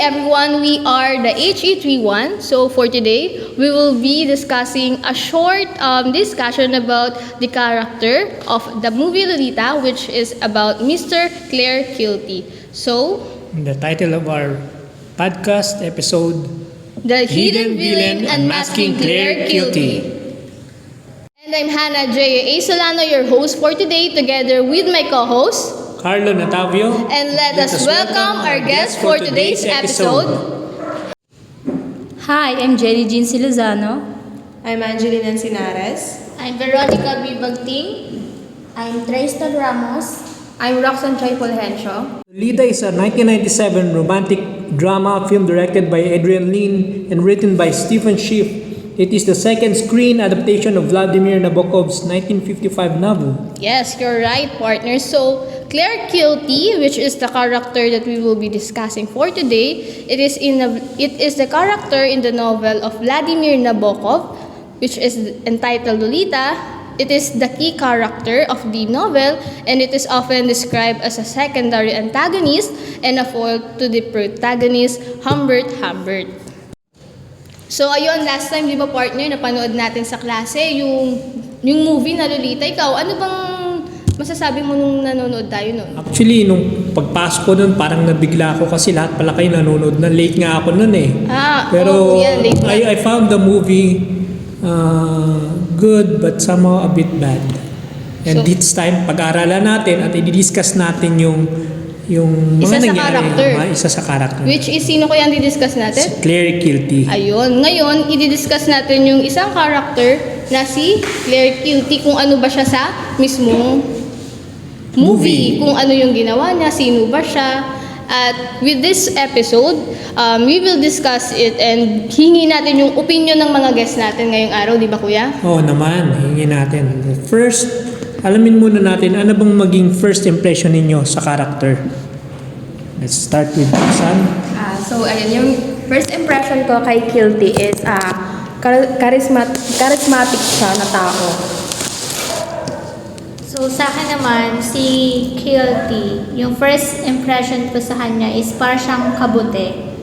everyone, we are the HE31. So for today, we will be discussing a short discussion about the character of the movie Lolita, which is about Mr. Claire Kilty. So, The title of our podcast episode, The Hidden Villain Unmasking Claire Kilty. And I'm Hannah J. A. Solano, your host for today, together with my co-host. Carlo Natavio. And let us welcome our guest for today's episode. Hi, I'm Jenny Jean Silozano. I'm Angelina Encinares. I'm Veronica B. Bagting. I'm Tristan Ramos. I'm Roxanne Choi Fulgencio. Lolita is a 1997 romantic drama film directed by Adrian Lyne and written by Stephen Schiff. It is the second screen adaptation of Vladimir Nabokov's 1955 novel. Yes, you're right, partner. So, Claire Kilty, which is the character that we will be discussing for today, it is the character in the novel of Vladimir Nabokov, which is entitled Lolita. It is the key character of the novel, and it is often described as a secondary antagonist and a foil to the protagonist, Humbert Humbert. So, ayun, last time, di ba partner, napanood natin sa klase yung movie na Lolita. Ikaw, ano bang masasabi mo nung nanonood tayo nun? Actually, nung pagpasok ko nun, parang nabigla ako kasi lahat pala kayo nanonood na. Late nga ako nun eh. Oo, yan, late na. I found the movie good but somehow a bit bad. And So, this time, pag-aralan natin at i-discuss natin yung Isa mga sa nangyari. character. Isa sa character. Which is, sino ko yan di-discuss natin? Si Claire Kilty. Ayun, ngayon, i-discuss natin yung isang character na si Claire Kilty, kung ano ba siya sa mismong movie. Kung ano yung ginawa niya, sino ba siya. At with this episode, we will discuss it and hingi natin yung opinion ng mga guests natin ngayong araw, di ba kuya? Oo naman, hingin natin. First, alamin muna natin ano bang maging first impression ninyo sa character. Let's start with Sam. So, ayun, yung first impression ko kay Kilty is charismatic siya na tao. So sa akin naman, si Kilty, yung first impression ko sa kanya is parang siyang kabute.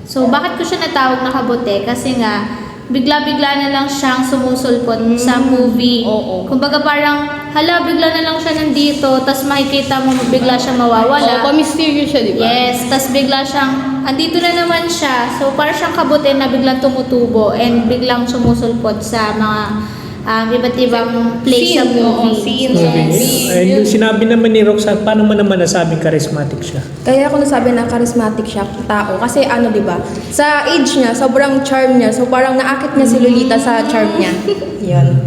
So bakit ko siya natawag na kabute? Kasi nga, bigla-bigla na lang siyang sumusulpot sa movie. Oo. Kumbaga parang, hala, bigla na lang siya nandito, tapos makikita mo bigla siya mawawala. Oo, pa-mysterious siya, di ba? Yes, tas bigla siyang, andito na naman siya. So, parang siyang kabute na biglang tumutubo and biglang sumusulpot sa mga iba't ibang place sa movie. Scene sa movie. And yung sinabi naman ni Roxanne, paano mo naman nasabing charismatic siya? Kaya ako nasabi na charismatic siya tao kasi ano 'di ba? Sa age niya, sobrang charm niya. So parang naakit niya si Lolita sa charm niya. 'Yun.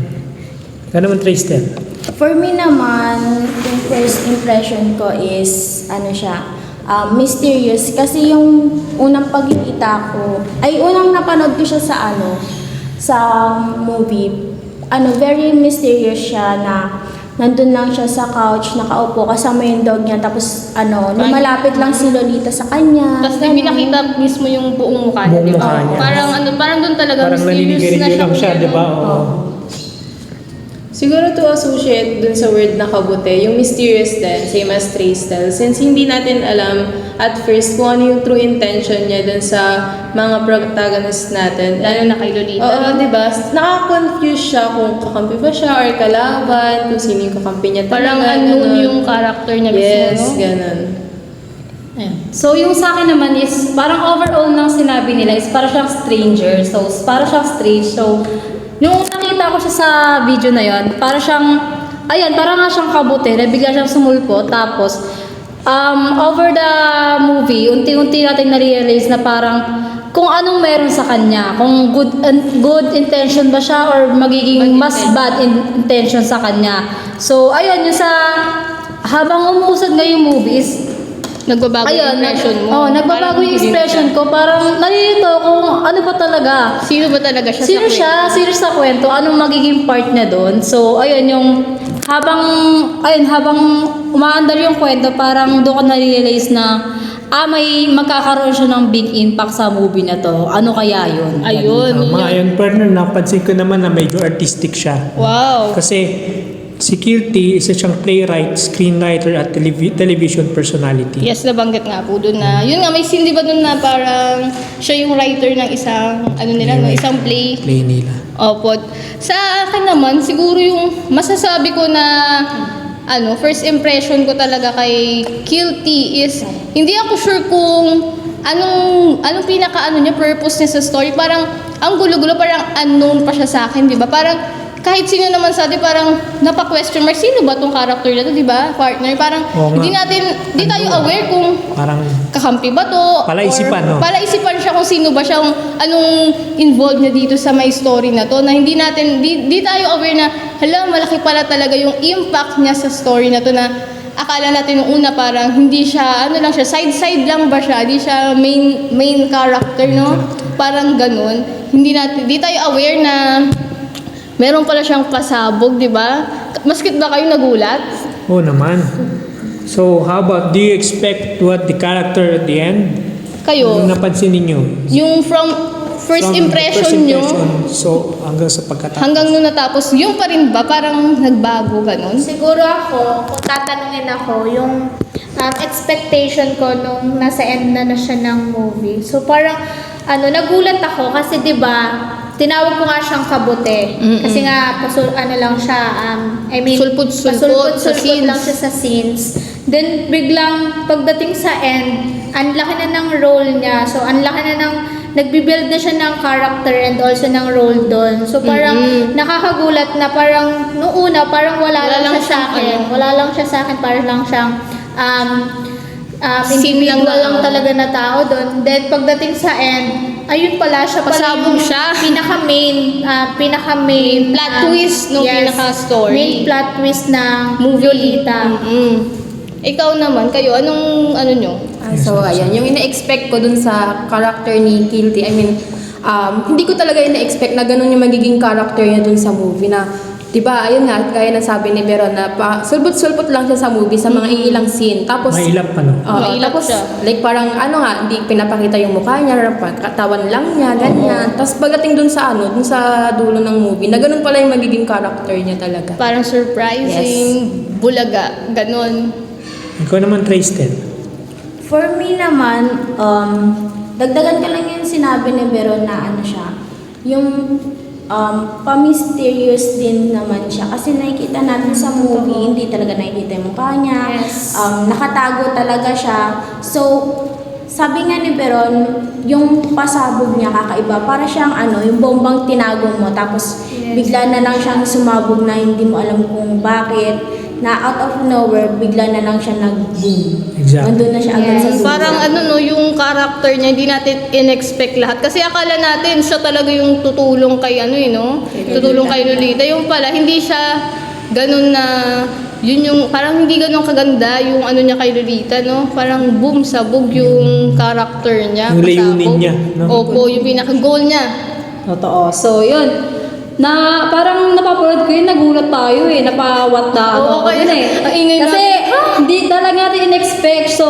Kaya naman Tristan. For me naman, yung first impression ko is, ano siya, mysterious. Kasi yung unang pagkikita ko, ay unang napanood ko siya sa movie. Very mysterious siya na nandun lang siya sa couch, nakaupo, kasama yung dog niya. Tapos, lumalapit lang si Lolita sa kanya. Tapos hindi pinakita mismo yung buong mukha niya, Buong di ba? mukha niya. Parang doon talaga Parang mysterious na naninigarilyo lang siya, di ba? Oo. Siguro to associate dun sa word na kabute, yung mysterious din, same as Tristel. Since hindi natin alam at first kung ano yung true intention niya dun sa mga protagonist natin. Lalo na kay Lolita. Oo, di ba? Nakaka-confuse siya kung kakampi ba siya or kalaban, kung sino yung kakampi niya talaga. Parang unknown ganun. yung character niya Yes, mismo, no? ganun. Ayan. So, yung sa akin naman is, parang overall ng sinabi nila is parang siyang stranger. So, parang siyang strange. So, yung nakita ko siya sa video na yon, parang nga siyang kabute, na bigla siyang sumulpo. Tapos, over the movie, unti-unti natin na-realize na parang kung anong meron sa kanya. Kung good intention ba siya or magiging mas bad intention sa kanya. So, ayun, yung habang umuusad nga yung movie is, Nagbabago yung impression mo. nagbabago Parang yung hindi expression ko. Parang nalilito kung ano ba talaga. Sino ba talaga siya Sino sa siya? Sino sa kwento? Anong magiging part niya doon? So, ayun, habang umaandar yung kwento, parang doon ko na-realize na, may magkakaroon siya ng big impact sa movie na to. Ano kaya yun? Ayun. Ayun, partner, napansin ko naman na medyo artistic siya. Wow. Kasi Si Kilty, isa siyang playwright, screenwriter at television personality. Yes, nabanggit nga po doon na, yun nga, may scene di ba doon na parang siya yung writer ng isang, ng isang play. Play nila. Opo. Sa akin naman, siguro yung masasabi ko na, first impression ko talaga kay Kilty is, hindi ako sure kung anong niya, purpose niya sa story. Parang, ang gulo-gulo, parang unknown pa siya sa akin, di ba? Parang, kahit sino naman sa atin, parang napa-question mark, sino ba tong character na to, di ba? Partner, parang hindi tayo aware kung Parang kakampi ba to? Palaisipan, no? Palaisipan siya kung sino ba siya, kung anong involved niya dito sa may story na to, na hindi tayo aware na, hala, malaki pala talaga yung impact niya sa story na to, na akala natin nung una parang hindi siya, side lang ba siya, hindi siya main character, no? Parang ganun. Hindi tayo aware na meron pala siyang pasabog, di ba? Maskit ba kayo nagulat? Oo naman. So, how about, do you expect what the character at the end? Kayo, Yung napansin ninyo? yung from first impression nyo, so, hanggang sa pagkatapos. hanggang nung natapos, yung pa rin ba? Parang nagbago, ganun? Siguro ako, kung tatanungin ako, yung expectation ko nung nasa end na siya ng movie. So parang, nagulat ako kasi 'di ba, tinawag ko nga siyang kabute. Kasi nga, lang siya, Sulput-sulput sa scenes. lang siya sa scenes. Then, biglang, pagdating sa end, ang laki na ng role niya. So, ang laki na ng, nagbibuild na siya ng character and also ng role doon. So, parang, nakakagulat na parang, noong una, parang wala lang siya sa akin. Wala lang siya sa akin, parang lang siyang, Scene lang individual na- lang talaga na tao doon. Then, pagdating sa end, ayun pala, siya pala Pasabog yung siya. pinaka-main Plot twist nung pinaka-story. Main plot twist ng Movie. Lolita. Ikaw naman, kayo, anong nyo? So, ayan, yung ina-expect ko dun sa character ni Kilty, hindi ko talaga ina-expect na ganun yung magiging character niya dun sa movie na, diba, ayun nga, gaya ng sabi ni Veron na sulpot-sulpot lang siya sa movie sa mga ilang scene. Tapos, Mailap pa, no? Mailap tapos, siya. like parang hindi pinapakita yung mukha niya, katawan lang niya, ganyan. Tapos pagdating dun sa dun sa dulo ng movie, na ganun pala yung magiging character niya talaga. Parang surprising, bulaga, ganun. Ikaw naman, Tristan. For me naman, dagdagan ka lang yung sinabi ni Veron na siya, yung pa-mysterious din naman siya. Kasi nakikita natin sa movie, hindi talaga nakikita yung mukha niya. Yes. Nakatago talaga siya. So, sabi nga ni Veron, yung pasabog niya kakaiba. Para siyang yung bombang tinago mo. Tapos, bigla na lang siyang sumabog na hindi mo alam kung bakit. Na out of nowhere, bigla na lang siya nag-boom. Exactly. Nandun na siya agad sa dulo. Parang yung character niya, hindi natin in-expect lahat. Kasi akala natin, siya talaga yung tutulong kay Tutulong kay Lolita. Yung pala, hindi siya ganun na, yun yung, parang hindi ganun kaganda yung niya kay Lolita, no? Parang boom, sabog yung character niya. Yung layunin pasabog. niya, no? Opo, yung pinaka-goal niya. Totoo. So, yun. Na parang napapanood ko yun, nagulat tayo napawat na Oo, kaya ang ingay kasi hindi talaga natin in-expect. So,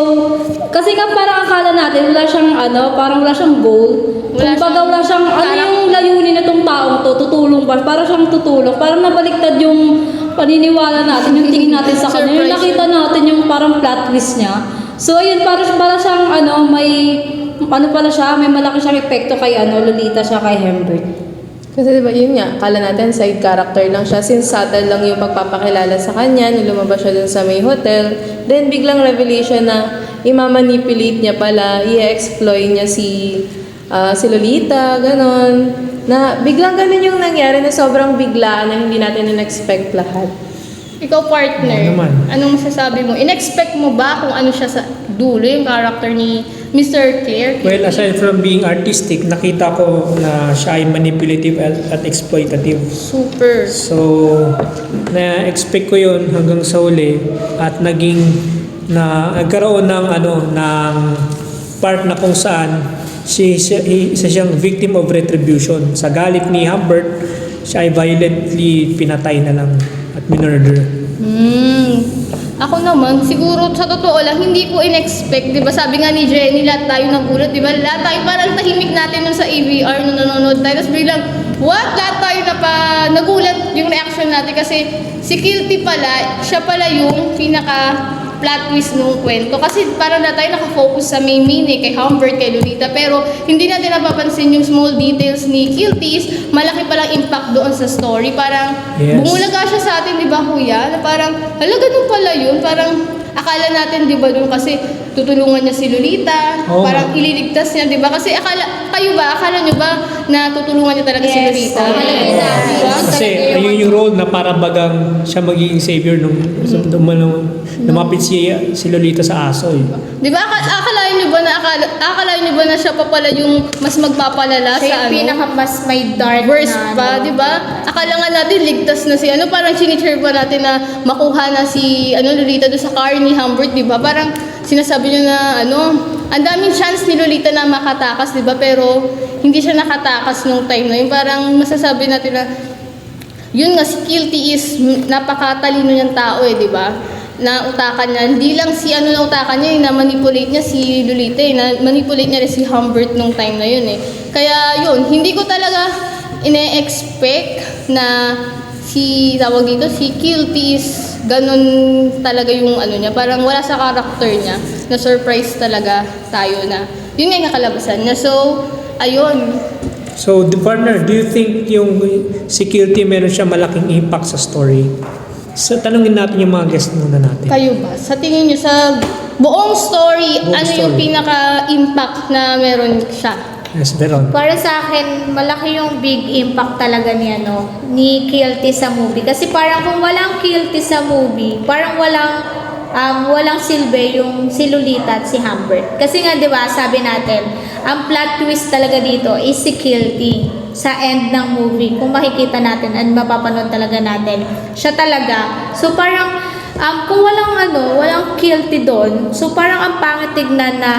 kasi nga parang akala natin wala siyang parang wala siyang goal. Wala siyang yung layunin na tong taong to, tutulong ba? Parang siyang tutulong. Parang nabaliktad yung paniniwala natin, yung tingin natin sa kanya. Yung Surprise. nakita natin yung parang plot twist niya. So, ayun, para siyang may pala siya, may malaki siyang epekto kay Lolita siya kay Humbert. Kasi diba, yun nga, akala natin side character lang siya. Since subtle lang yung pagpapakilala sa kanya, nung lumabas siya dun sa may hotel, then biglang revelation na imamanipulate niya pala, i-exploit niya si Lolita, ganon. Na biglang ganun yung nangyari na sobrang biglaan na hindi natin in-expect lahat. Ikaw, partner, Oo naman. anong masasabi mo? In-expect mo ba kung ano siya sa dulo, yung character ni Mr. Claire? Well, aside from being artistic, nakita ko na siya ay manipulative at exploitative. Super. So, na-expect ko yun hanggang sa uli at nagkaroon ng part na kung saan isa siyang victim of retribution. Sa galit ni Humbert, siya ay violently pinatay na lang at minurder. Ako naman, siguro sa totoo lang, hindi ko in-expect. Di ba sabi nga ni Jenny, lahat tayo nagulat. Di ba lahat tayo parang tahimik natin nun sa AVR nung nanonood tayo. Tapos biglang what? Lahat tayo nagulat yung reaction natin kasi si Kilty pala, siya pala yung pinaka plot twist nung kwento. Kasi parang na tayo nakafocus sa main kay Humbert, kay Lolita. Pero hindi natin napapansin yung small details ni Kilty is malaki palang impact doon sa story. Parang Yes. bumulaga siya sa atin, di ba kuya? Na parang, hala, ganun pala yun. Parang akala natin, di ba, doon kasi tutulungan niya si Lolita. Oo. Parang ililigtas niya, di ba? Kasi akala nyo ba na tutulungan niya talaga si Yes. Lolita? Oo. Di ba? Kasi ayun yung role na para bagang siya magiging savior nung lumapit si Lolita sa aso. Eh. Di ba? Akalain nyo ba na siya pa pala yung mas magpapalala Siya sa yung pinaka mas may dark worst na pa, di ba? Akala nga natin ligtas na si parang chinichir pa natin na makuha na si Lolita doon sa car ni Humbert, di ba? Parang sinasabi niyo na ang daming chance ni Lolita na makatakas, di ba? Pero hindi siya nakatakas nung time na yun. Parang masasabi natin na yun nga, si Kilty is napakatalino niyang tao di ba? Na utakan niya. Hindi lang si na utakan niya, na-manipulate niya si Lolita, na-manipulate niya rin si Humbert nung time na yun Kaya yun, hindi ko talaga ine-expect na si Kilty is ganun talaga yung niya. Parang wala sa character niya, na surprise talaga tayo na yun nga yung nakalabasan niya. So, ayun. So, the partner, do you think yung si Kilty meron siya malaking impact sa story? So, tanungin natin yung mga guest muna natin. Kayo ba? Sa tingin niyo sa buong story, Buong ano story. yung pinaka-impact na meron siya? Yes, Veron. Para sa akin, malaki yung big impact talaga ni Kilty sa movie. Kasi parang kung walang Kilty sa movie, parang walang silbi yung si Lolita at si Humbert. Kasi nga, di ba, sabi natin, ang plot twist talaga dito is si Kilty sa end ng movie. Kung makikita natin at mapapanood talaga natin, siya talaga. So parang, kung walang Kilty doon, so parang ang pangit tignan na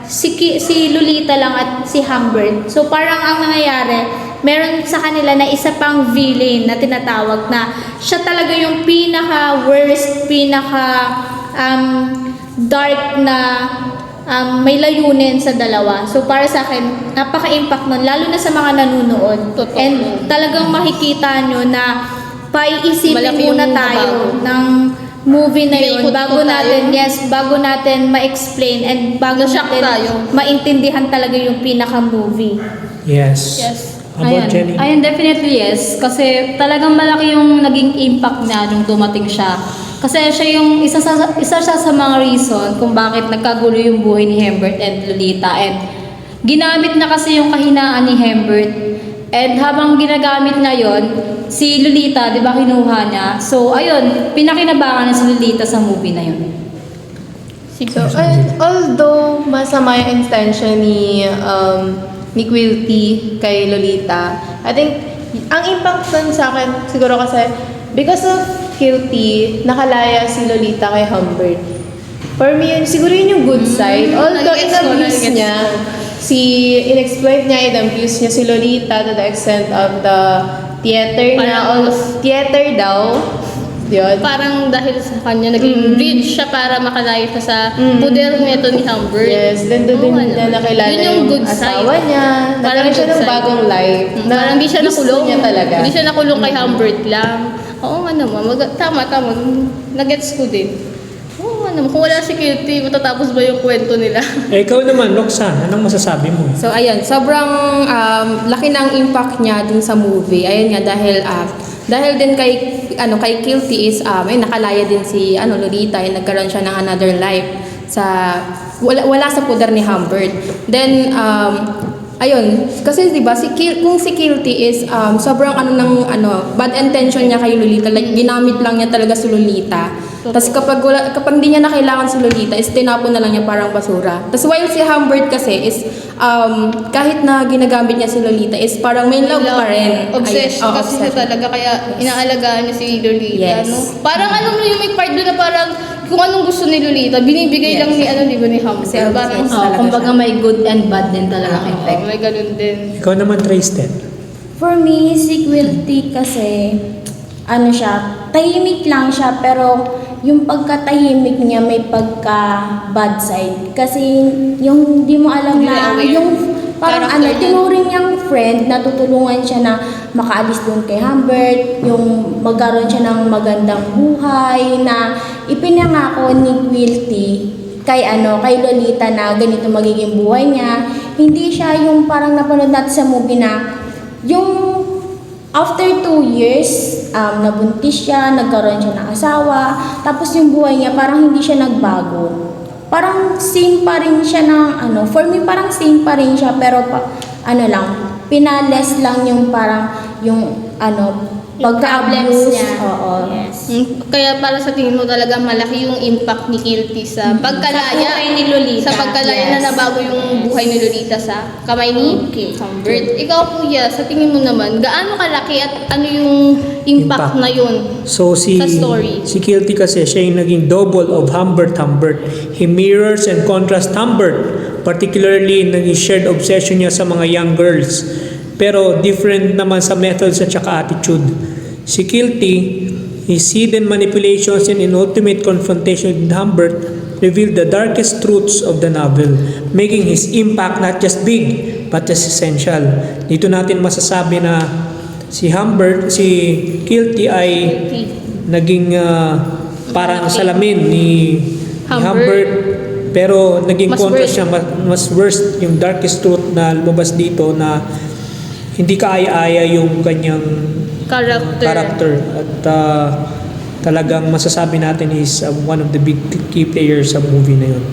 si Lolita lang at si Humbert. So parang ang nangyayari, meron sa kanila na isa pang villain na tinatawag na siya talaga yung pinaka-worst, dark na may layunin sa dalawa. So para sa akin, napaka-impact nun, lalo na sa mga nanunood. Totoo. And talagang makikita nyo na paiisipin Malaki muna yung tayo nabago. ng movie na yun Iikot-ikot bago natin ma-explain and bago Na-shock natin tayo. maintindihan talaga yung pinaka-movie. Yes. Yes. How about Jenny? Ayun, definitely yes. Kasi talagang malaki yung naging impact niya nung dumating siya. Kasi siya yung isa siya sa mga reason kung bakit nagkagulo yung buhay ni Humbert and Lolita. And ginamit na kasi yung kahinaan ni Humbert. And habang ginagamit niya yon, si Lolita, di ba, kinuha niya. So, ayun, pinakinabangan na si Lolita sa movie na yun. So, although masama yung intention ni Kilty kay Lolita, I think ang impact dun sa akin siguro kasi because of Kilty, nakalaya si Lolita kay Humbert. For me, yun, siguro yun yung good side. Although in-abuse niya, in-exploit niya, in-abuse niya si Lolita to the extent of the theater theater daw. Yun. Parang dahil sa kanya, naging bridge siya para makalaya siya sa puder nito ni Humbert. Yes, then doon Oo, din niya nakilala Yun yung good asawa side. niya. Parang Nagkaroon siya good ng side. bagong life. Na Parang hindi siya gusto nakulong. niya talaga. Hindi siya nakulong kay Humbert lang. Oo nga naman. Tama. Nagets ko din. Oo nga naman. Kung wala si Kilty, matatapos ba yung kwento nila? Ikaw naman, Roxanne, anong masasabi mo? So ayun, sobrang laki ng impact niya dun sa movie. Ayun nga dahil din kay Kilty is nakalaya din si Lolita, nagkaroon siya ng another life sa wala sa poder ni Humbert. Then ayun, kasi 'di ba kung si Kilty is sobrang bad intention niya kay Lolita, like ginamit lang niya talaga si Lolita. Tapos kapag hindi niya na kailangan si Lolita, is tinapon na lang niya parang basura. Tapos while si Humbert kasi is kahit na ginagamit niya si Lolita is parang may love pa rin. Obsession kasi siya talaga, kaya inaalagaan niya si Lolita. Yes. No? Parang yung may part doon na parang kung anong gusto ni Lolita, binibigay lang ni di ba, ni Kasi Humbert. Parang, Kumbaga may good and bad din talaga effect. may ganun din. Ikaw naman, Tristan. For me, si Kilty kasi, tahimik lang siya, pero yung pagkatahimik niya may pagka-bad side. Kasi yung di mo alam Hindi na, aware. parang Character niya. tinuring niyang friend na tutulungan siya na makaalis doon kay Humbert, yung magkaroon siya ng magandang buhay, na ipinangako ni Quilty kay Lolita na ganito magiging buhay niya. Hindi siya yung parang napanood natin sa movie na yung after 2 years, nabuntis siya, nagkaroon siya ng asawa, tapos yung buhay niya parang hindi siya nagbago. Parang same pa rin siya ng for me parang same pa rin siya, pero pinales lang yung parang yung pagka-abuse niya. Oo. Yes. Kaya para sa tingin mo talaga malaki yung impact ni Kilty sa pagkalaya Sa buhay ni Lolita. Sa pagkalaya Yes. na nabago yung buhay ni Lolita sa kamay ni Okay. Humbert. Ikaw kuya, sa tingin mo naman, gaano kalaki at ano yung impact Impact. na yun So sa story? si Kilty kasi siya yung naging double of Humbert. He mirrors and contrasts Humbert, particularly naging shared obsession niya sa mga young girls. Pero different naman sa methods at saka attitude. Si Kilty, his hidden manipulations and in ultimate confrontation with Humbert revealed the darkest truths of the novel, making his impact not just big, but just essential. Dito natin masasabi na si Kilty ay naging parang salamin ni Humbert, pero naging Mas contrast worse. siya, mas worst yung darkest truth na lumabas dito, na hindi kaaya-aya yung kanyang character at talagang masasabi natin is one of the big key players sa movie na yun.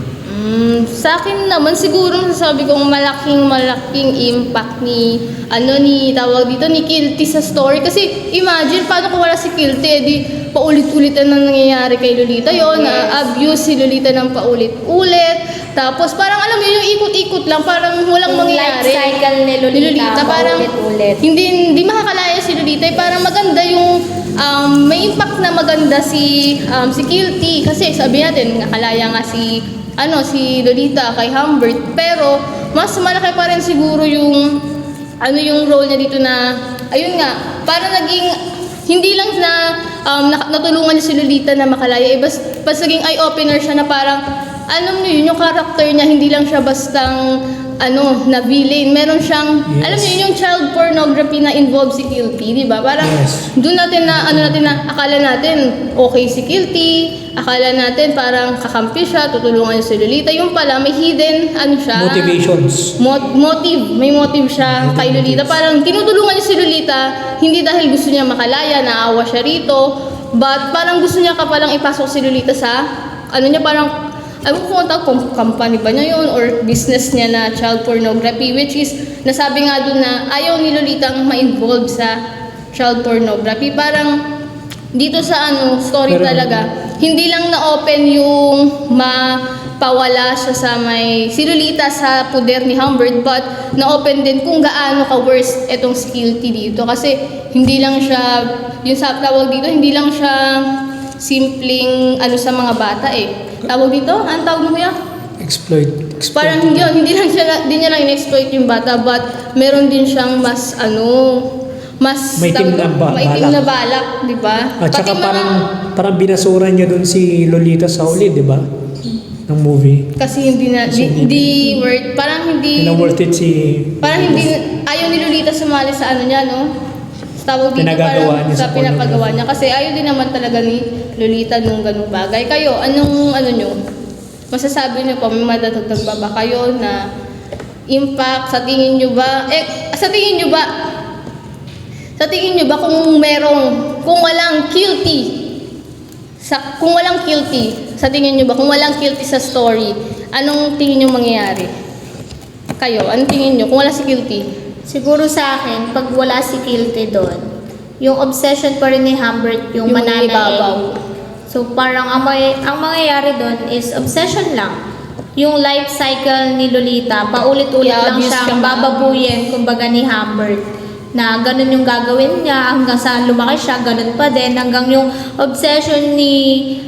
Sa akin naman siguro sabi kong malaking impact ni Kilty sa story, kasi imagine paano kung wala si Kilty, di paulit-ulitan na nangyayari kay Lolita yon, na abuse si Lolita ng paulit-ulit, tapos parang alam mo yung ikot-ikot lang, parang walang Yung mangyayari. life cycle ni Lolita, parang paulit-ulit. hindi makakalaya si Lolita, parang maganda yung may impact na maganda si Kilty, kasi sabi natin nakalaya nga si Lolita kay Humbert, pero mas malaki pa rin siguro yung role niya dito, na ayun nga, parang naging hindi lang na natulungan niya si Lolita na makalaya, bas naging eye-opener siya na parang alam niyo yun, yung character niya hindi lang siya bastang na villain, meron siyang alam niyo yun, yung child pornography na involved si Kilty, di ba? Parang Yes. doon natin na akala natin okay si Kilty, akala natin parang kakampi siya, tutulungan niya si Lolita, yung pala may hidden siya, Motivations. may motive siya kay Lolita. Parang tinutulungan niya si Lolita hindi dahil gusto niya makalaya, naawa siya rito, but parang gusto niya palang ipasok si Lolita sa parang kung company ba niya yun or business niya na child pornography, which is nasabi nga doon na ayaw ni Lolita ang ma-involve sa child pornography. Parang dito sa story Pero- talaga, hindi lang na-open yung mapawala siya sa si Lolita sa poder ni Humbert, but na-open din kung gaano ka-worst etong si Kilty dito. Kasi hindi lang siya, yung sa tawag dito, hindi lang siya simpleng sa mga bata Tawag dito? Anong tawag mo kuya? Exploit. Parang yun, hindi niya lang in-exploit yung bata, but meron din siyang mas Maitim na maitim na balak, di ba? At saka Pati parang binasuran niya dun si Lolita sa uli, di ba? Ng movie. kasi hindi worth, parang Hindi na worth it parang hindi, ayaw ni Lolita sumali sa niya, no? Sa tawag dito, Pinagagawa parang niya sa sa pinapagawa niya. Kasi ayaw din naman talaga ni Lolita nung ganung bagay. Kayo, anong nyo? Masasabi nyo pa, may madadagdag ba kayo na impact sa tingin nyo ba? Sa tingin nyo ba kung walang Kilty, sa tingin nyo ba, kung walang Kilty sa story, anong tingin nyo mangyayari? Kayo, anong tingin nyo kung wala si Kilty? Siguro sa akin, pag wala si Kilty doon, yung obsession pa rin ni Humbert yung Yung mananaig. ibabaw. So parang ang mangyayari doon is obsession lang. Yung life cycle ni Lolita, paulit-ulit lang I-abuse siyang siya. bababuyin, kumbaga ni Humbert. Na ganun yung gagawin niya, hanggang saan lumaki siya, ganun pa din. Hanggang yung obsession ni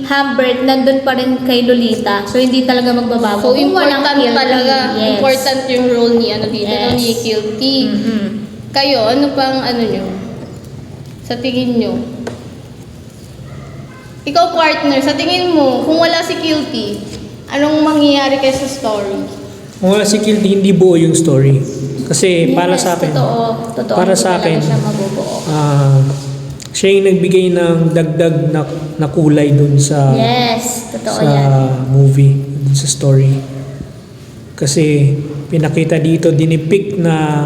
Humbert, nandun pa rin kay Lolita. So hindi talaga magbabago. So, Kung walang important Kilty. talaga. Yes. Important yung role ni dito, Yes. ni Kilty. Mhm. Kayo, ano pang nyo? Sa tingin nyo? Ikaw, partner, sa tingin mo, kung wala si Kilty, anong mangyayari kayo sa story? Kung wala si Kilty, hindi buo yung story. Kasi para sa akin, Totoo. para Hindi sa talaga akin, siya mabubuo. siya yung nagbigay ng dagdag na kulay dun sa Yes, totoo sa yan. movie, dun sa story. Kasi pinakita dito, dinipict na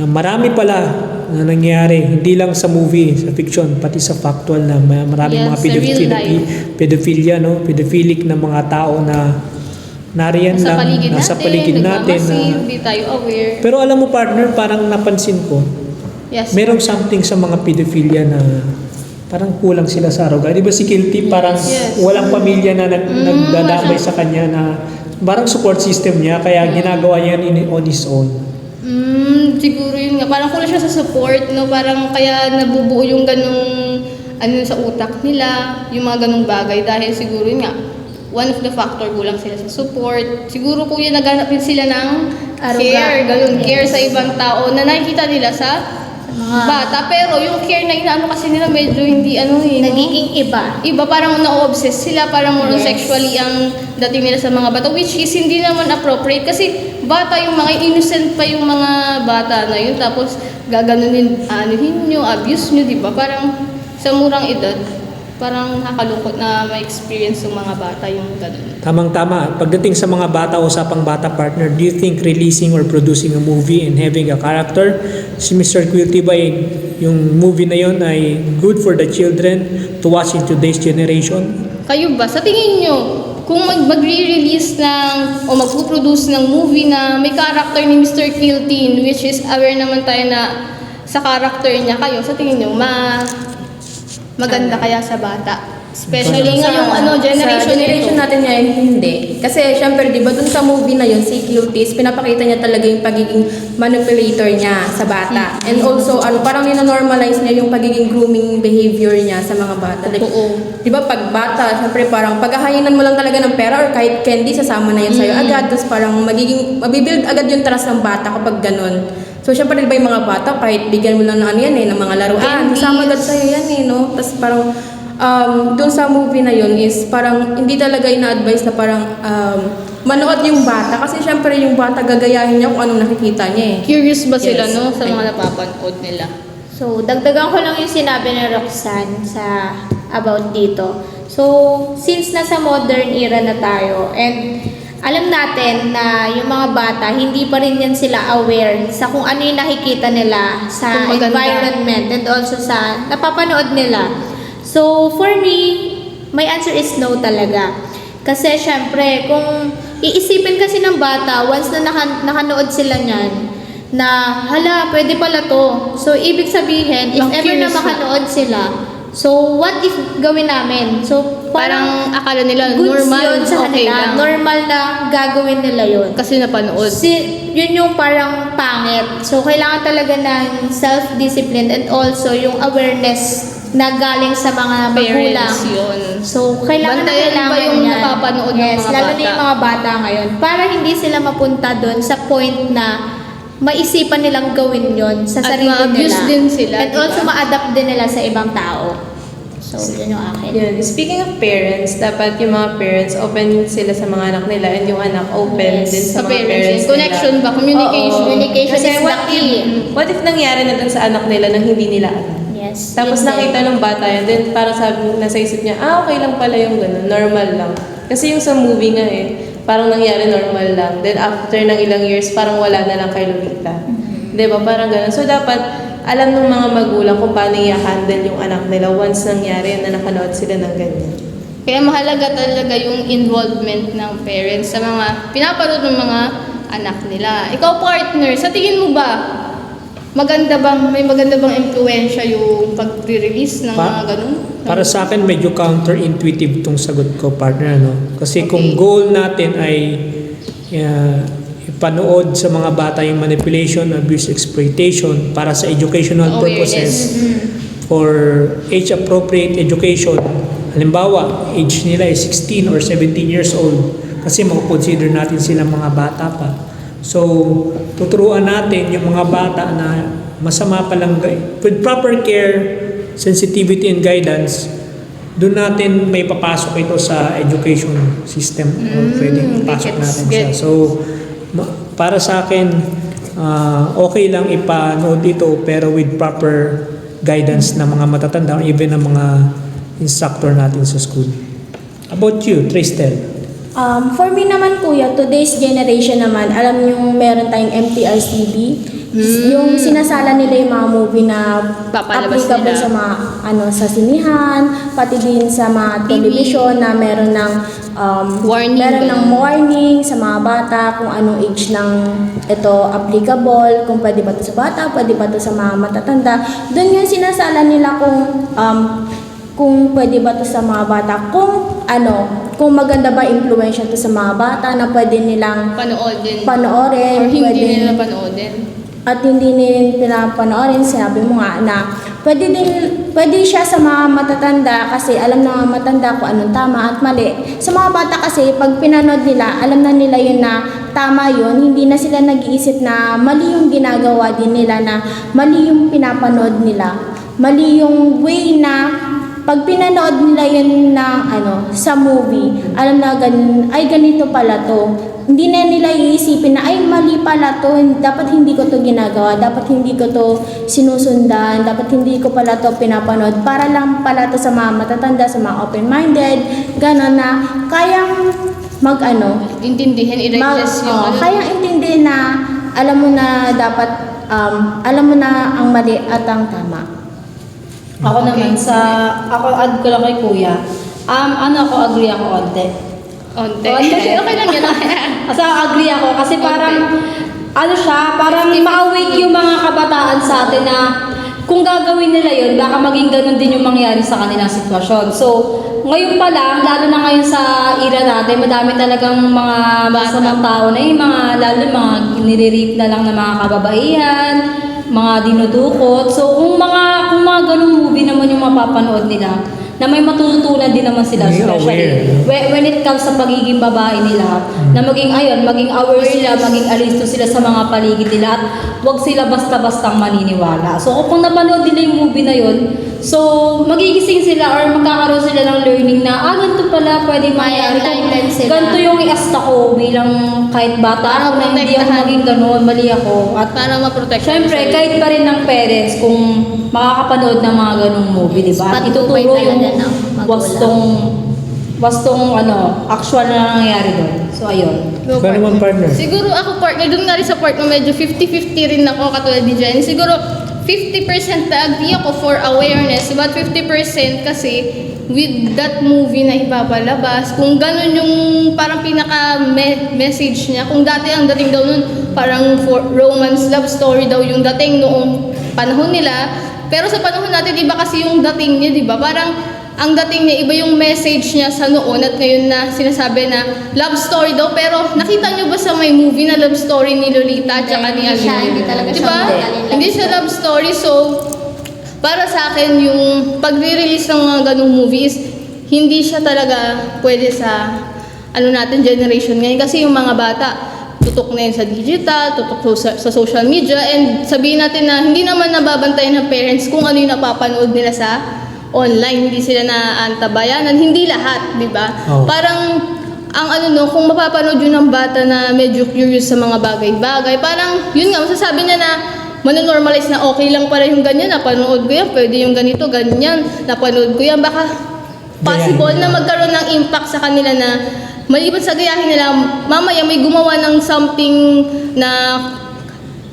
marami pala na nangyari, hindi lang sa movie, sa fiction, pati sa factual na maraming Yes, mga sa real life. pedophilia, no? Pedophilic na mga tao na nariyan Nasa lang, paligid nasa paligid natin. nagmamasid, hindi tayo aware. Pero alam mo partner, parang napansin ko, Yes. merong something sa mga pedophilia na parang kulang sila sa aruga. Di ba si Kilty parang Yes. walang pamilya na nagdadamay sa kanya na parang support system niya kaya ginagawa niya on his own. Siguro yun nga. Parang kulang siya sa support, no? Parang kaya nabubuo yung ganung ano sa utak nila, yung mga ganung bagay. Dahil siguro yun nga, one of the factor kulang sila sa support. Siguro kuya naghanap din sila ng care, ganun, care sa ibang tao na nakikita nila sa bata. Pero yung care na inaano kasi nila medyo hindi ano eh. no? Nagiging iba. Iba parang na-obsess sila, parang more on Yes. sexually ang dating nila sa mga bata, which is hindi naman appropriate kasi bata yung mga innocent pa yung mga bata na yun, tapos gaganunin, anuhin nyo, abuse nyo, di ba? Parang sa murang edad, parang nakakalungkot na ma-experience yung mga bata yung ganun. Tamang-tama. Pagdating sa mga bata o usapang bata partner, do you think releasing or producing a movie and having a character, si Mr. Quilty ba yung movie na yon ay good for the children to watch in today's generation? Kayo ba, sa tingin nyo, kung mag-re-release ng o magpuproduce ng movie na may character ni Mr. Quilty, which is aware naman tayo na sa character niya, kayo, sa tingin nyo, maganda kaya sa bata? Especially ngayong sa generation generation nito. natin ngayon, hindi. Kasi syempre, di ba dun sa movie na yun, si Cuties, pinapakita niya talaga yung pagiging manipulator niya sa bata. And also, parang nina-normalize niya yung pagiging grooming behavior niya sa mga bata. Like, Oo. di ba pag bata, syempre parang paghahayinan mo lang talaga ng pera or kahit candy, sasama na yun sa'yo agad. Tapos parang mabibuild agad yung trust ng bata kapag ganun. So, syempre, di ba yung mga bata, kahit bigyan mo lang ng ano yan ng mga laruan, Candies. sasama agad sa'yo yan no? Tapos parang, doon sa movie na yun is parang hindi talaga ina-advise na parang manood yung bata kasi syempre yung bata gagayahin niya kung anong nakikita niya eh. Curious ba sila, Yes. no? Sa mga napapanood nila. So, dagdagan ko lang yung sinabi ni Roxanne sa about dito. So, since nasa modern era na tayo and alam natin na yung mga bata, hindi pa rin yan sila aware sa kung ano yung nakikita nila sa Kung maganda. environment and also sa napapanood nila. So, for me, my answer is no talaga. Kasi syempre, kung iisipin kasi ng bata, once na nakanood sila niyan, na hala, pwede pala to. So, ibig sabihin, if Ang ever na curious makanood sila, so what if gawin namin? So, Parang akala nila goods normal, yun sa okay kanila. lang. Normal na gagawin nila yun. Kasi napanood. Yun yung parang pangit. So, kailangan talaga ng self-discipline and also yung awareness na galing sa mga magulang. Parents yun. So, kailangan Bantayan ba yung yan. napapanood ng yes, mga lalo bata? na yung mga bata ngayon. Para hindi sila mapunta doon sa point na maisipan nilang gawin yon sa At sarili ma-abuse nila. din sila, And diba? also ma-adapt din nila sa ibang tao. So, yun yung akin. Yun. Speaking of parents, dapat yung mga parents open sila sa mga anak nila and yung anak open Yes, din sa Sa mga parents. parents nila. Connection ba? Communication. Oo. Communication Kasi is the key. what if nangyari na dun sa anak nila nang hindi nila alam? Yes. Tapos yun din. nakita ng bata yun, then parang nasa isip niya, okay lang pala yung gano'n, normal lang. Kasi yung sa movie nga parang nangyari normal lang. Then after ng ilang years, parang wala na lang kay Lolita. Diba? Parang gano'n. So dapat alam ng mga magulang kung paano i-handle yung anak nila once nangyari na nakanood sila ng ganyan. Kaya mahalaga talaga yung involvement ng parents sa mga pinapanood ng mga anak nila. Ikaw partner, sa tingin mo ba, may maganda bang impluwensya yung pag-release ng mga ganun? Para sa akin, medyo counterintuitive tong sagot ko, partner. No? Kasi Okay. kung goal natin ay ipanood sa mga bata yung manipulation, abuse, exploitation para sa educational purposes, for age-appropriate education, halimbawa, age nila is 16 or 17 years old, kasi makukonsider natin silang mga bata pa. So, tuturuan natin yung mga bata na masama palang, with proper care, sensitivity and guidance, doon natin may papasok ito sa education system. Pwede ipasok natin siya. Gets. So, para sa akin, okay lang ipanood ito pero with proper guidance ng mga matatanda or even ng mga instructor natin sa school. About you, Tristel? For me naman kuya, today's generation naman, alam niyo meron tayong MTRCB, yung sinasala nila yung mga movie na Papalabas applicable nila. sa mga sa sinihan, pati din sa mga television na meron ng Warning meron ba? ng warning sa mga bata kung anong age ng ito applicable, kung pwede ba ito sa bata, pwede ba ito sa mga matatanda. Doon yung sinasala nila kung pwede ba ito sa mga bata, kung maganda ba impluensya ito sa mga bata na pwede nilang Panoodin. panoorin, Or hindi pwede, nila panoodin. at hindi nila panoorin, sinabi mo nga na pwede siya sa mga matatanda kasi alam na mga matanda kung anong tama at mali. Sa mga bata kasi pag pinanood nila, alam na nila yun na tama yun, hindi na sila nag-iisip na mali yung ginagawa din nila, na mali yung pinapanood nila, mali yung way na pag pinanood nila yun na sa movie, alam na ganito pala to. Hindi na nila iisipin na ay mali pala to, dapat hindi ko to ginagawa, dapat hindi ko to sinusundan, dapat hindi ko pala to pinapanood para lang pala to sa mga matatanda, sa mga open-minded, gano'n na kayang Intindihin, i-realize yung kayang intindihin na alam mo na dapat alam mo na ang mali at ang tama. Ako naman, ako add ko lang kay kuya. Agree ako onte. Onte. Okay lang yan. Kasi agree ako kasi parang parang ma-awake yung mga kabataan sa atin na kung gagawin nila yun, baka maging ganun din yung mangyari sa kanilang sitwasyon. So, ngayon pa lang, lalo na ngayon sa era natin, madami talagang mga masamang tao na yung lalo mga nire-rape na lang ng mga kababaihan, mga dinudukot. So, kung mga ganung movie naman yung mapapanood nila, na may matututunan din naman sila, Be especially when it comes sa pagiging babae nila, na maging aware sila, maging alisto sila sa mga paligid nila, at huwag sila basta-bastang maniniwala. So kung napanood nila yung movie na yun, so magigising sila or magkakaroon sila ng learning na, ganito pala pwede mangyari. enlightened sila. Ganito yung i-asta ko bilang kahit bata ako na hindi ako protektahan. maging gano'n, mali ako. At Para ma-protect. syempre, kahit pa rin ng parents kung makakapanood ng mga ganong movie, di ba? Patutupay Ituturo talaga yung ng magulang. wastong actual na nangyayari doon. So, ayun. Ikaw naman, partner. Siguro ako partner, doon nga rin sa part mo medyo 50-50 rin ako katulad ni Jen. Siguro 50% na agree ako for awareness, but 50% kasi with that movie na ipapalabas, kung ganun yung parang pinaka-message niya, kung dati ang dating daw nun, parang for romance love story daw yung dating noong panahon nila, pero sa panahon natin, iba kasi yung dating niya, di ba? Parang ang dating niya, iba yung message niya sa noon at ngayon na sinasabi na love story daw. Pero nakita niyo ba sa may movie na love story ni Lolita at saka ni Hindi siya, Alvin? hindi talaga siya Diba? magaling love Hindi siya love story. So, para sa akin, yung pag-release ng mga ganong movies, hindi siya talaga pwede sa natin generation ngayon. Kasi yung mga bata, tutok na yun sa digital, tutok sa social media, and sabihin natin na hindi naman nababantayan ng parents kung ano yung napapanood nila sa online, hindi sila naantabayanan, hindi lahat, di ba? Oh. Parang, kung mapapanood yun ng bata na medyo curious sa mga bagay-bagay, parang, yun nga, masasabi niya na, manonormalize na okay lang pala yung ganyan, napanood ko yan, pwede yung ganito, ganyan, napanood ko yan, baka possible na magkaroon ng impact sa kanila na, maliban sa gayahin nila, mamaya may gumawa ng something na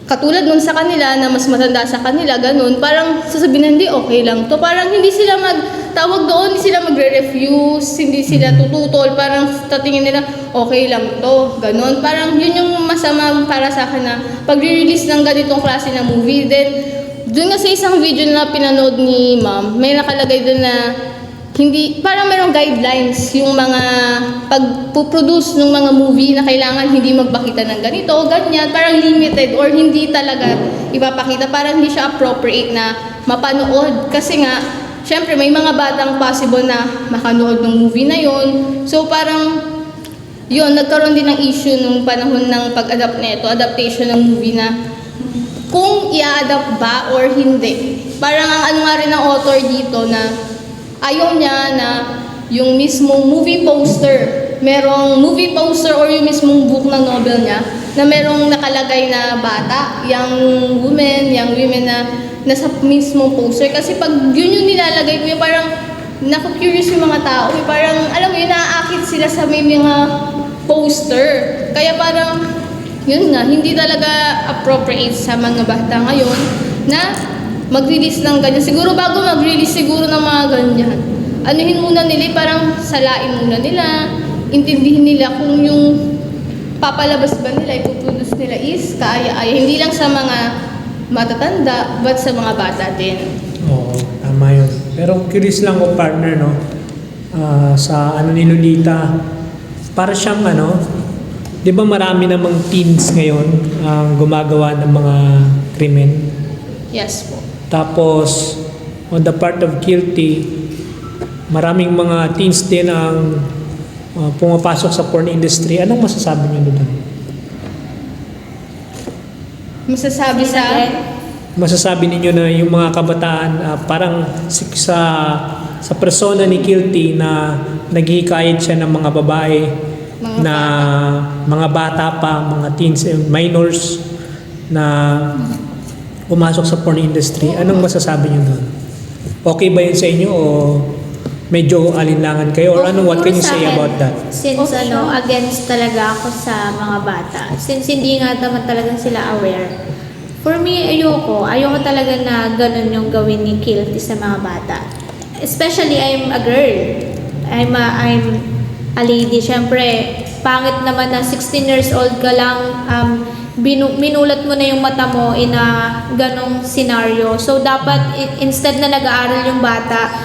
katulad nun sa kanila na mas matanda sa kanila, ganun, parang sasabihin na hindi, okay lang to. Parang hindi sila magtawag doon, hindi sila magre-refuse, hindi sila tututol, parang tatingin nila, okay lang to, ganun. Parang yun yung masama para sa akin na pag-release ng ganitong klase na movie. Then, doon nga sa isang video na pinanood ni ma'am, may nakalagay doon na parang merong guidelines yung mga pag-produce ng mga movie na kailangan hindi magpakita ng ganito, ganyan, parang limited or hindi talaga ipapakita, parang hindi siya appropriate na mapanood. Kasi nga, syempre may mga batang possible na makanood ng movie na yon. So parang, yun, nagkaroon din ng issue nung panahon ng pag-adapt na ito, adaptation ng movie na kung i-adapt ba or hindi. Parang ang nga rin ng author dito na ayaw niya na yung mismong movie poster, merong movie poster or yung mismong book na novel niya, na merong nakalagay na bata, young women na nasa mismong poster. Kasi pag yun yung nilalagay ko, yung parang naku-curious yung mga tao, yung parang, alam mo yun, naaakit sila sa may mga poster. Kaya parang, yun nga, hindi talaga appropriate sa mga bata ngayon na mag-release ng ganyan. Siguro bago mag-release siguro ng mga ganyan, anuhin muna nila, parang salain muna nila, intindihin nila kung yung papalabas ba nila, ipuproduce nila is kaaya-aya. Hindi lang sa mga matatanda, but sa mga bata din. Oo, tama yun. Pero curious lang ko, partner, no? Sa ano ni Lolita, para siyang di ba marami namang teens ngayon ang gumagawa ng mga krimen? Yes po. Tapos, on the part of guilty, maraming mga teens din ang pumapasok sa porn industry. Anong masasabi niyo doon? Masasabi ninyo na yung mga kabataan parang sa persona ni Guilty na naghihikayat siya ng mga babae, mga bata pa, mga teens, minors na pumasok sa porn industry. Anong masasabi niyo doon? Okay ba yun sa inyo o medyo alinlangan kayo? Or what can you say about that? Since against talaga ako sa mga bata. Since hindi nga naman talaga sila aware. For me, ayoko talaga na ganun yung gawin ni Guilty sa mga bata. Especially, I'm a girl. I'm a lady. Siyempre, pangit naman na 16 years old ka lang, minulat mo na yung mata mo in a ganong scenario. So, dapat instead na nag-aaral yung bata,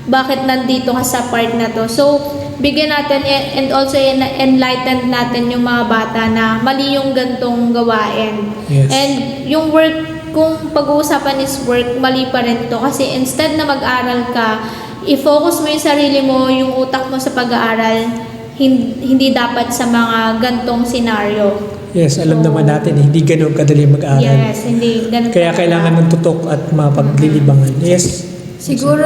bakit nandito ka sa part na to? So, bigyan natin and also enlighten natin yung mga bata na mali yung gantong gawain. Yes. And yung work, kung pag-uusapan is work, mali pa rin to. Kasi instead na mag-aral ka, i-focus mo yung sarili mo, yung utak mo sa pag-aaral, hindi dapat sa mga gantong scenario. Yes, alam naman natin, hindi ganun kadali mag-aral. Yes, hindi ganun. Kaya kailangan ng tutok at mapaglilibangan. Yes. Siguro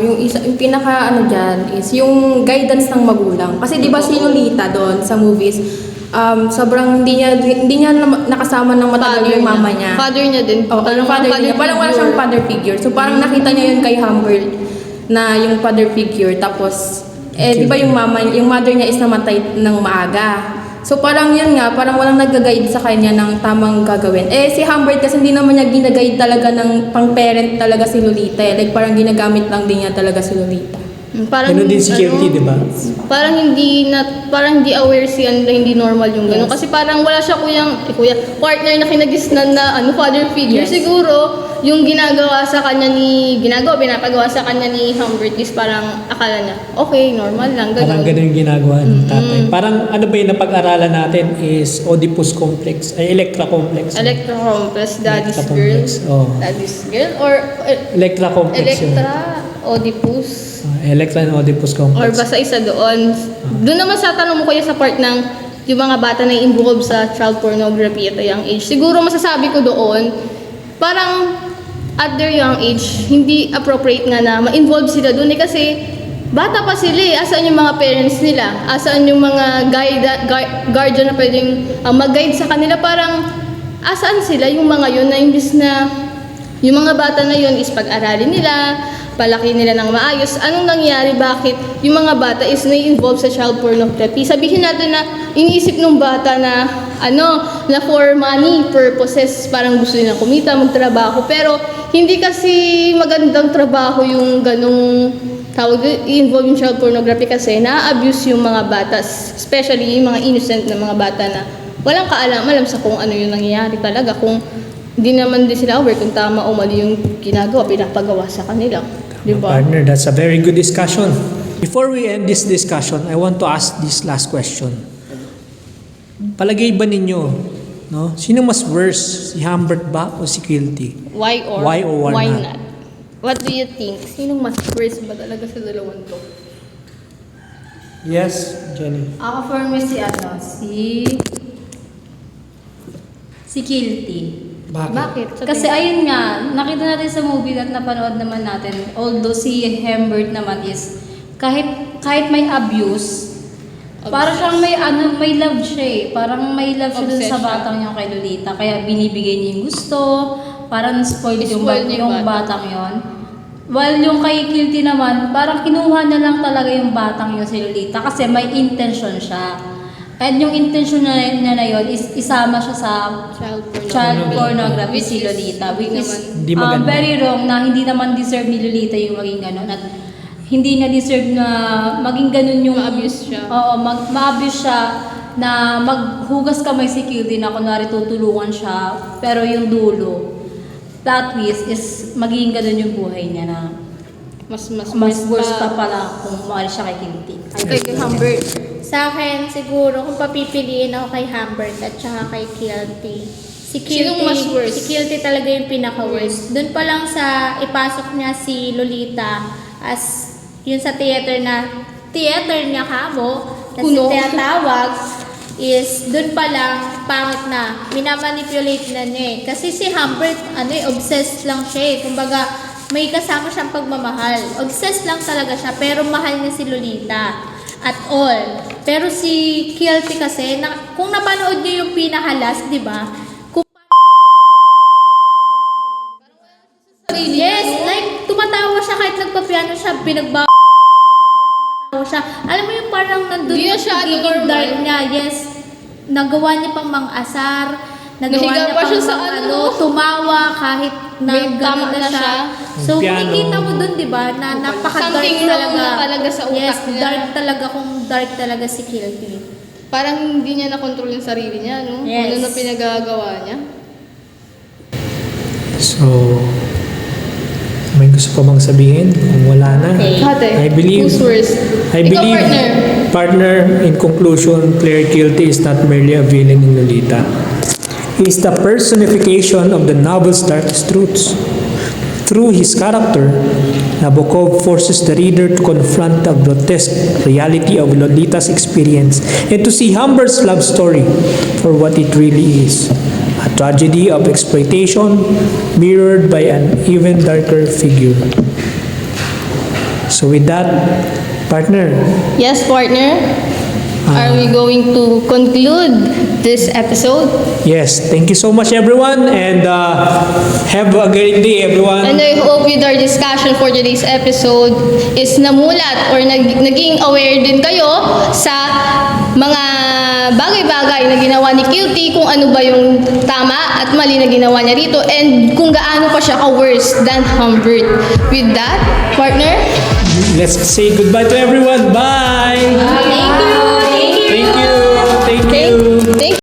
yung pinaka diyan is yung guidance ng magulang. Kasi 'di ba si Lolita doon sa movies, sobrang hindi niya nakasama ng matagal yung mama niya. Father niya din. Oh, yung father niya. Parang wala siyang father figure. So parang nakita niya yun kay Humbert na yung father figure. Tapos di ba yung mother niya is namatay ng maaga. So parang yun nga, parang walang nag-guide sa kanya ng tamang gagawin. Si Humbert kasi hindi naman niya ginaguide talaga ng pang-parent talaga si Lolita. Like parang ginagamit lang din niya talaga si Lolita. Parang ganun din si Guilty, di ba? Parang hindi aware siya na hindi normal yung gano'n. Kasi parang wala siya partner na kinagisnan na father figure. Yes. Siguro yung pinapagawa sa kanya ni Humbert is parang akala niya, okay, normal lang, gano'n. Parang ganun yung ginagawa ng tatay. Parang ano ba yung napag-aralan natin is Oedipus complex, Electra complex. Electra complex, daddy's Electra girl. complex, oh. Daddy's girl or Electra complex yun. Electra, Oedipus. Electra and Oedipus complex. Or basta isa doon. Doon naman sa tanong mo kuya sa part ng yung mga bata na involved sa child pornography at a young age. Siguro masasabi ko doon, parang at their young age, hindi appropriate nga na ma-involve sila doon kasi bata pa sila eh. Asaan yung mga parents nila? Asaan yung mga guardian na pwedeng mag-guide sa kanila? Parang asaan sila yung mga yun na imbis na yung mga bata na yun is pag-aralin nila, palaki nila ng maayos. Anong nangyari? Bakit yung mga bata is na-involve sa child pornography? Sabihin natin na iniisip ng bata na na for money purposes, parang gusto nilang kumita, magtrabaho. Pero hindi kasi magandang trabaho yung ganong i-involve yung child pornography kasi na-abuse yung mga bata, especially yung mga innocent na mga bata na walang kaalam-alam sa kung ano yung nangyayari talaga. Kung hindi naman din sila aware kung tama o mali yung pinapagawa sa kanila. Diba? Partner, that's a very good discussion. Before we end this discussion, I want to ask this last question. Palagay ba ninyo, no? Sino mas worse, si Humbert ba o si Guilty? Why or why not? not? What do you think? Sinong mas worse ba talaga sa dalawang to? Yes, Jenny. Ako for me si Guilty. Bakit? Kasi ayun nga, nakita natin sa movie at napanood naman natin, although si Humbert naman is, kahit may abuse, parang siyang may love siya eh. Parang may love siya dun sa Obsession. batang yung kay Lolita. Kaya binibigay niya yung gusto, parang spoiled yung, Spoiled niya yung batang yon. While yung kay Kilty naman, parang kinuha niya lang talaga yung batang yun si Lolita kasi may intention siya. And yung intention niya na yun is isama siya sa child pornography Which si is- Lolita, which is Hindi maganda. very wrong na hindi naman deserve ni Lolita yung maging gano'n at hindi niya deserve na maging gano'n yung Ma-abuse siya. Oo, ma-abuse siya na maghugas kamay si Kilty na kunwari tutulungan siya pero yung dulo plot twist is magiging gano'n yung buhay niya na Mas worse pa pala kung maalis siya kay Kilty. Kay Humbert. Sa akin, siguro, kung papipiliin ako kay Humbert at saka kay Kilty. Sinong mas worse? Si Kilty talaga yung pinaka-worst. Doon pa lang sa ipasok niya si Lolita as yun sa theater niya kamo, na Kuno. tinatawag, is doon pa lang pangit na, minamanipulate na niya eh. Kasi si Humbert, obsessed lang siya eh. Kumbaga, may kasama siyang pagmamahal. Obsessed lang talaga siya, pero mahal niya si Lolita. At all. Pero si Kilty kasi, kung napanood niyo yung pinakalas, di ba? Kung yes, like, tumatawa siya kahit nagpa-piano siya, pinagbabaran na siya ni Humbert, tumatawa siya. Alam mo yung parang nandun Hindi na siya nagiging normal. dark niya, yes. Nagawa niya pang mang-asar, nagawa Nahiga niya pa pang siya sa ano. tumawa kahit na May gano'n tama na na siya. siya. So, Piano. makikita mo dun, di ba, na napaka-dark Something wrong talaga. na talaga sa utak yes, niya. dark talaga kung dark talaga si Kilty. Parang hindi niya na-control yung sarili niya, no? Yes. Ano na pinagagawa niya. So, may gusto pa bang sabihin? Kung wala na, Ate, I believe, who's worse? I Ikaw, believe, partner, in conclusion, Claire Kilty is not merely a villain in Lolita. He is the personification of the novel's darkest truths. Through his character, Nabokov forces the reader to confront the grotesque reality of Lolita's experience and to see Humbert's love story for what it really is. A tragedy of exploitation mirrored by an even darker figure. So with that, partner, Yes, partner. Are we going to conclude this episode? yes, thank you so much everyone and have a great day everyone. And I hope with our discussion for today's episode is namulat or naging aware din kayo sa mga bagay-bagay na ginawa ni Kilty, kung ano ba yung tama at mali na ginawa niya rito, and kung gaano pa siya ka-worse than Humbert. With that, partner, Let's say goodbye to everyone. Bye. thank you. Thank you. Thank you. Thank